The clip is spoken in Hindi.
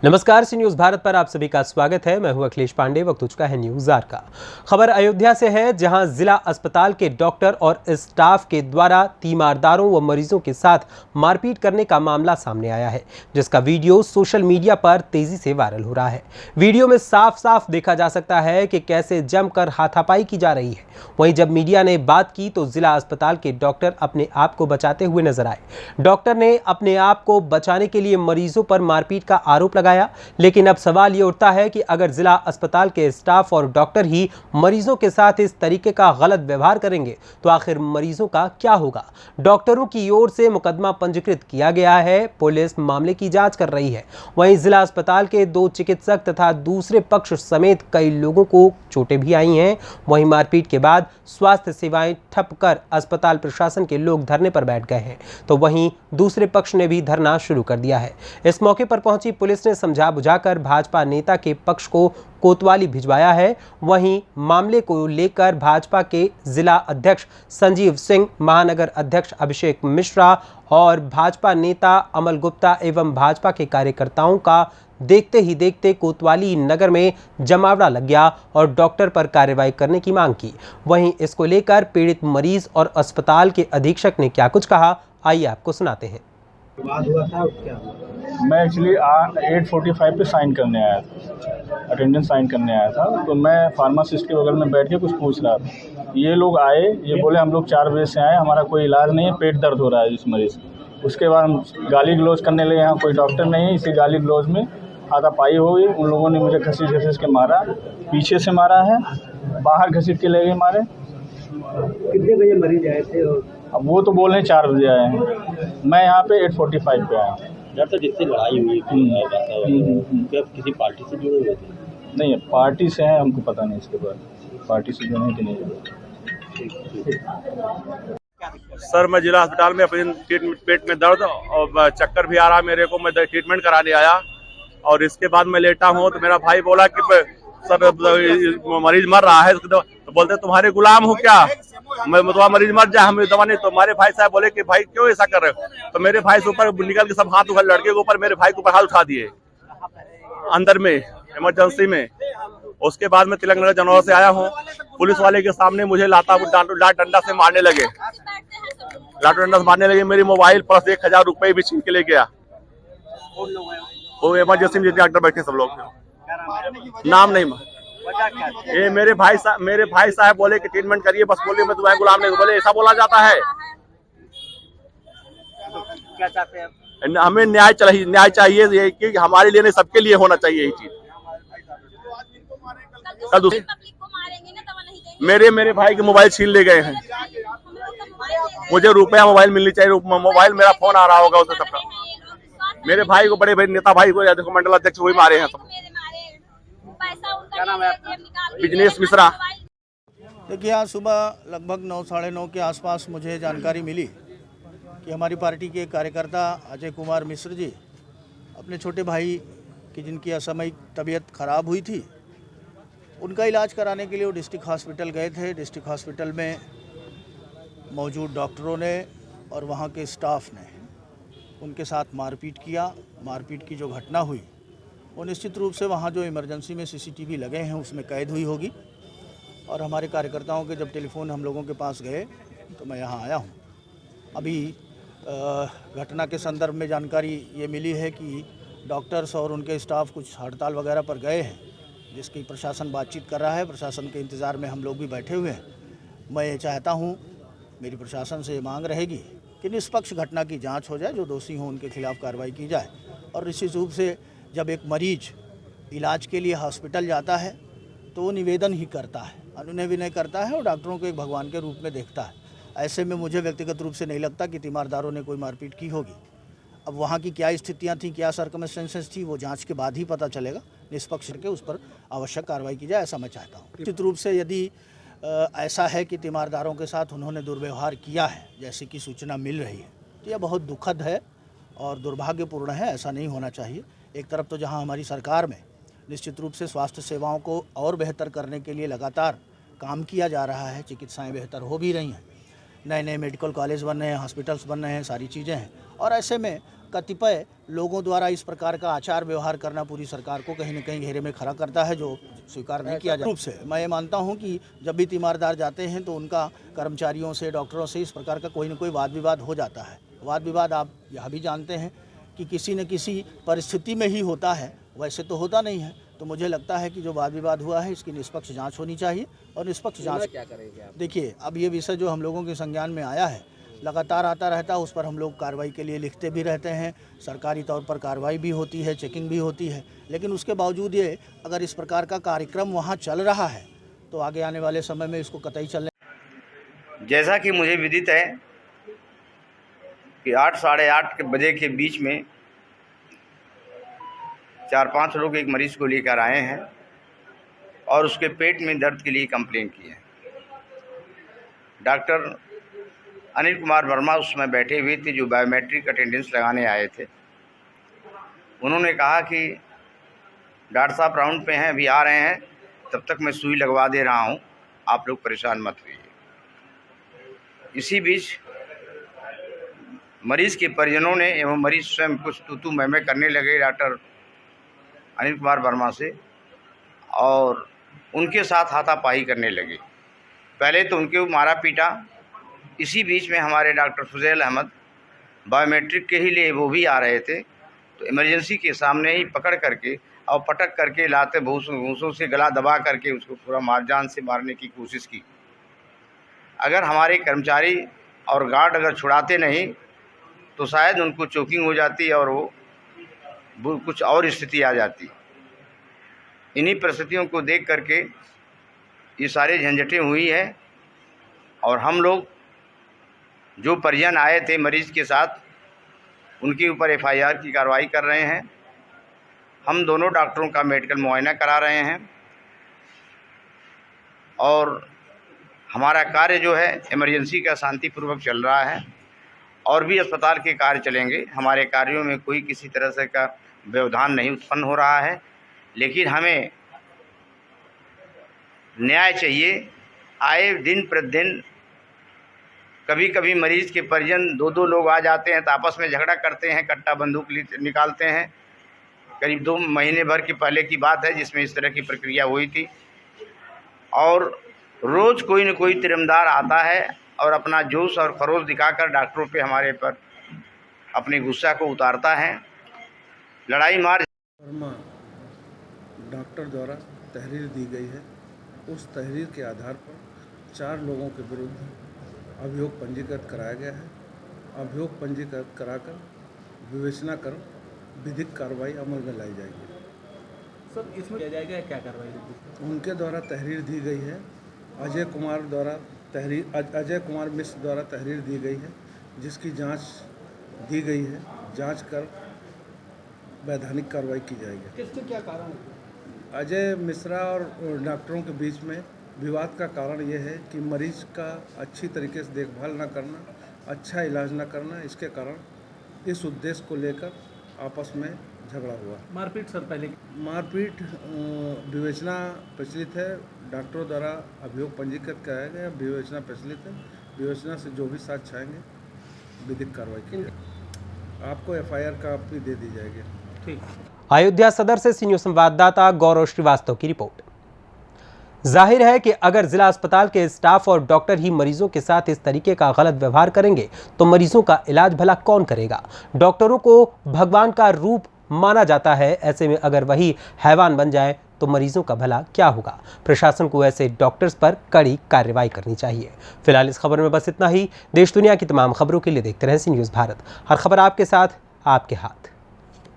नमस्कार, सी न्यूज भारत पर आप सभी का स्वागत है। मैं हूं अखिलेश पांडे। वक्त हो चुका है न्यूज आर का। खबर अयोध्या से है, जहां जिला अस्पताल के डॉक्टर और स्टाफ के द्वारा तीमारदारों व मरीजों के साथ मारपीट करने का मामला सामने आया है, जिसका वीडियो सोशल मीडिया पर तेजी से वायरल हो रहा है। वीडियो में साफ साफ देखा जा सकता है कि कैसे जमकर हाथापाई की जा रही है। वहीं जब मीडिया ने बात की तो जिला अस्पताल के डॉक्टर अपने आप को बचाते हुए नजर आए। डॉक्टर ने अपने आप को बचाने के लिए मरीजों पर मारपीट का आरोप लगाया, लेकिन अब सवाल ये उठता है कि अगर जिला अस्पताल के स्टाफ और डॉक्टर ही मरीजों के साथ इस तरीके का गलत व्यवहार करेंगे तो आखिर मरीजों का क्या होगा। डॉक्टरों की ओर से मुकदमा पंजीकृत किया गया है। पुलिस मामले की जांच कर रही है। वहीं जिला अस्पताल के 2 चिकित्सक तथा दूसरे पक्ष समेत कई लोगों को चोटें भी आई हैं। वहीं मारपीट के बाद स्वास्थ्य सेवाएं ठप कर अस्पताल प्रशासन के लोग धरने पर बैठ गए हैं, तो वहीं दूसरे पक्ष ने भी धरना शुरू कर दिया है। इस मौके पर पहुंची पुलिस ने समझा बुझाकर भाजपा नेता के पक्ष को कोतवाली भिजवाया है। वहीं मामले को लेकर भाजपा के जिला अध्यक्ष संजीव सिंह, महानगर अध्यक्ष अभिषेक मिश्रा और भाजपा नेता अमल गुप्ता एवं भाजपा के कार्यकर्ताओं का देखते ही देखते कोतवाली नगर में जमावड़ा लग गया और डॉक्टर पर कार्रवाई करने की मांग की। वहीं इसको लेकर पीड़ित मरीज और अस्पताल के अधीक्षक ने क्या कुछ कहा, आइए आपको सुनाते हैं। हुआ था क्या? मैं एक्चुअली 8:45 पे साइन करने आया था, अटेंडेंस साइन करने आया था। तो मैं फार्मासिस्ट के बगल में बैठ के कुछ पूछ रहा था। ये लोग आए, ये बोले हम लोग 4 बजे से आए, हमारा कोई इलाज नहीं है, पेट दर्द हो रहा है इस मरीज़। उसके बाद हम गाली गलौज करने लगे, यहाँ कोई डॉक्टर नहीं है। इसी गाली गलौज में हाथापाई हो गई। उन लोगों ने मुझे घसीट के मारा, पीछे से मारा है, बाहर घसीट के ले गए मारे। कितने बजे मरीज आए थे? और अब वो तो बोल रहे हैं 4 बजे आए हैं, मैं यहाँ पे 8:45 पे आया। डॉक्टर जिससे लड़ाई हुई क्या किसी पार्टी से जुड़े हुए थे? नहीं, पार्टी से हैं, हमको पता नहीं इसके बारे पार्टी से जुड़े हैं कि नहीं। सर, मैं जिला अस्पताल में अपने पेट में दर्द और चक्कर भी आ रहा मेरे को, मैं ट्रीटमेंट कराने आया और इसके बाद मैं लेटा हूँ तो मेरा भाई बोला कि सर मरीज मर रहा है। तो बोलते तुम्हारे गुलाम हो क्या, मैं तुम्हारा मरीज मर जाए हमें दवा नहीं। तो हमारे भाई साहब बोले कि भाई क्यों ऐसा कर रहे हो। तो मेरे भाई से ऊपर निकल के सब हाथ उठा, लड़के के ऊपर मेरे भाई के ऊपर हाथ उठा दिए अंदर में इमरजेंसी में। उसके बाद मैं तिलक नगर जनौर से आया हूँ। पुलिस वाले के सामने मुझे लात डंडा से मारने लगे, मेरी मोबाइल प्लस 1000 रुपये भी छीन के ले गया। वो इमरजेंसी में डॉक्टर बैठे सब लोग, नाम नहीं। ये मेरे भाई साहब बोले कि ट्रीटमेंट करिए, बस बोले मैं तुम्हारे गुलाम नहीं। बोले ऐसा बोला जाता है? क्या चाहते हैं? हमें न्याय चाहिए, ये कि हमारे लिए नहीं सबके लिए होना चाहिए यही चीज। मेरे भाई के मोबाइल छीन ले गए हैं। मुझे रुपया मोबाइल मिलनी चाहिए। मोबाइल मेरा फोन आ रहा होगा उससे सबका। मेरे भाई को, बड़े भाई नेता भाई को, मंडल अध्यक्ष वही मारे हैं सब। क्या नाम है? बिजनेस मिश्रा। देखिए, आज सुबह लगभग 9 साढ़े 9 के आसपास मुझे जानकारी मिली कि हमारी पार्टी के कार्यकर्ता अजय कुमार मिश्र जी अपने छोटे भाई की, जिनकी असामयिक तबीयत खराब हुई थी, उनका इलाज कराने के लिए वो डिस्ट्रिक्ट हॉस्पिटल गए थे। डिस्ट्रिक्ट हॉस्पिटल में मौजूद डॉक्टरों ने और वहाँ के स्टाफ ने उनके साथ मारपीट किया। मारपीट की जो घटना हुई वो निश्चित रूप से वहाँ जो इमरजेंसी में CCTV लगे हैं उसमें कैद हुई होगी। और हमारे कार्यकर्ताओं के जब टेलीफोन हम लोगों के पास गए तो मैं यहाँ आया हूँ। अभी घटना के संदर्भ में जानकारी ये मिली है कि डॉक्टर्स और उनके स्टाफ कुछ हड़ताल वगैरह पर गए हैं, जिसकी प्रशासन बातचीत कर रहा है। प्रशासन के इंतज़ार में हम लोग भी बैठे हुए हैं। मैं ये चाहता हूँ, मेरी प्रशासन से ये मांग रहेगी कि निष्पक्ष घटना की जांच हो जाए, जो दोषी हों उनके खिलाफ़ कार्रवाई की जाए। और निश्चित रूप से जब एक मरीज इलाज के लिए हॉस्पिटल जाता है तो वो निवेदन ही करता है, अनुनय विनय करता है और डॉक्टरों को एक भगवान के रूप में देखता है। ऐसे में मुझे व्यक्तिगत रूप से नहीं लगता कि तीमारदारों ने कोई मारपीट की होगी। अब वहाँ की क्या स्थितियाँ थीं, क्या सर्कमस्टेंसेस थी, वो जांच के बाद ही पता चलेगा। निष्पक्ष के उस पर आवश्यक कार्रवाई की जाए, ऐसा मैं चाहता हूँ। निश्चित रूप से यदि ऐसा है कि तीमारदारों के साथ उन्होंने दुर्व्यवहार किया है, जैसे कि सूचना मिल रही है, तो यह बहुत दुखद है और दुर्भाग्यपूर्ण है। ऐसा नहीं होना चाहिए। एक तरफ तो जहां हमारी सरकार में निश्चित रूप से स्वास्थ्य सेवाओं को और बेहतर करने के लिए लगातार काम किया जा रहा है, चिकित्साएं बेहतर हो भी रही हैं, नए नए मेडिकल कॉलेज बन रहे हैं, हॉस्पिटल्स बन रहे हैं, सारी चीज़ें हैं। और ऐसे में कतिपय लोगों द्वारा इस प्रकार का आचार व्यवहार करना पूरी सरकार को कहीं न कहीं घेरे में खड़ा करता है, जो स्वीकार नहीं किया जा रूप से। मैं ये मानता हूं कि जब भी तीमारदार जाते हैं तो उनका कर्मचारियों से, डॉक्टरों से इस प्रकार का कोई न कोई वाद विवाद हो जाता है। वाद विवाद आप यह भी जानते हैं कि किसी न किसी परिस्थिति में ही होता है, वैसे तो होता नहीं है। तो मुझे लगता है कि जो वाद विवाद हुआ है इसकी निष्पक्ष जांच होनी चाहिए और निष्पक्ष जांच क्या करेंगे आप? देखिए, अब ये विषय जो हम लोगों के संज्ञान में आया है लगातार आता रहता है, उस पर हम लोग कार्रवाई के लिए लिखते भी रहते हैं, सरकारी तौर पर कार्रवाई भी होती है, चेकिंग भी होती है। लेकिन उसके बावजूद ये अगर इस प्रकार का कार्यक्रम वहाँ चल रहा है तो आगे आने वाले समय में इसको कतई चलने। जैसा कि मुझे विदित है कि 8 साढ़े 8 बजे के बीच में 4-5 लोग एक मरीज़ को लेकर आए हैं और उसके पेट में दर्द के लिए कंप्लेन की है। डॉक्टर अनिल कुमार वर्मा उसमें बैठे हुए थे जो बायोमेट्रिक अटेंडेंस लगाने आए थे। उन्होंने कहा कि डॉक्टर साहब राउंड पे हैं, अभी आ रहे हैं, तब तक मैं सुई लगवा दे रहा हूं, आप लोग परेशान मत होइए। इसी बीच मरीज़ के परिजनों ने एवं मरीज़ स्वयं कुछ तू मैं करने लगे डॉक्टर अनिल कुमार वर्मा से और उनके साथ हाथापाई करने लगे। पहले तो उनके मारा पीटा। इसी बीच में हमारे डॉक्टर फुजैल अहमद बायोमेट्रिक के ही लिए वो भी आ रहे थे, तो इमरजेंसी के सामने ही पकड़ करके और पटक करके लाते भूसों से गला दबा करके उसको पूरा जान से मारने की कोशिश की। अगर हमारे कर्मचारी और गार्ड अगर छुड़ाते नहीं तो शायद उनको चोकिंग हो जाती और वो कुछ और स्थिति आ जाती। इन्हीं परिस्थितियों को देख करके ये सारे झंझटें हुई हैं और हम लोग जो परिजन आए थे मरीज़ के साथ उनके ऊपर FIR की कार्रवाई कर रहे हैं। हम दोनों डॉक्टरों का मेडिकल मुआयना करा रहे हैं और हमारा कार्य जो है इमरजेंसी का शांतिपूर्वक चल रहा है और भी अस्पताल के कार्य चलेंगे। हमारे कार्यों में कोई किसी तरह से का व्यवधान नहीं उत्पन्न हो रहा है, लेकिन हमें न्याय चाहिए। आए दिन प्रतिदिन कभी कभी मरीज़ के परिजन 2-2 लोग आ जाते हैं तो आपस में झगड़ा करते हैं, कट्टा बंदूक निकालते हैं। करीब 2 महीने भर के पहले की बात है जिसमें इस तरह की प्रक्रिया हुई थी और रोज़ कोई न कोई तिरमदार आता है और अपना जोश और खरोश दिखाकर डॉक्टरों पे हमारे पर अपने गुस्सा को उतारता है। लड़ाई मार वर्मा डॉक्टर द्वारा तहरीर दी गई है, उस तहरीर के आधार पर 4 लोगों के विरुद्ध अभियोग पंजीकृत कराया गया है। अभियोग पंजीकृत कराकर विवेचना कर विधिक कार्रवाई अमल में लाई जाएगी। सर, इसमें किया जाएगा क्या कार्रवाई? उनके द्वारा तहरीर दी गई है। अजय कुमार मिश्र द्वारा तहरीर दी गई है जिसकी जांच दी गई है। जांच कर वैधानिक कार्रवाई की जाएगी। किसके क्या कारण है? अजय मिश्रा और डॉक्टरों के बीच में विवाद का कारण यह है कि मरीज का अच्छी तरीके से देखभाल न करना, अच्छा इलाज न करना, इसके कारण इस उद्देश्य को लेकर आपस में झगड़ा हुआ। मारपीट सर पहले? मारपीट विवेचना प्रचलित है, डॉक्टरों द्वारा अभियोग पंजीकृत कराया गया, विवेचना प्रचलित है। विवेचना से जो भी साक्ष्य आएंगे विधिक कार्रवाई की जाएगी। आपको FIR कॉपी दे दी जाएगी। ठीक। अयोध्या सदर से सीनियर संवाददाता गौरव श्रीवास्तव की रिपोर्ट। जाहिर है कि अगर जिला अस्पताल के स्टाफ और डॉक्टर ही मरीजों के साथ इस तरीके का गलत व्यवहार करेंगे तो मरीजों का इलाज भला कौन करेगा? डॉक्टरों को भगवान का रूप माना जाता है, ऐसे में अगर वही हैवान बन जाए तो मरीजों का भला क्या होगा? प्रशासन को ऐसे डॉक्टर्स पर कड़ी कार्रवाई करनी चाहिए। फिलहाल इस खबर में बस इतना ही। देश दुनिया की तमाम खबरों के लिए देखते रहें सी न्यूज़ भारत। हर खबर आपके साथ, आपके हाथ।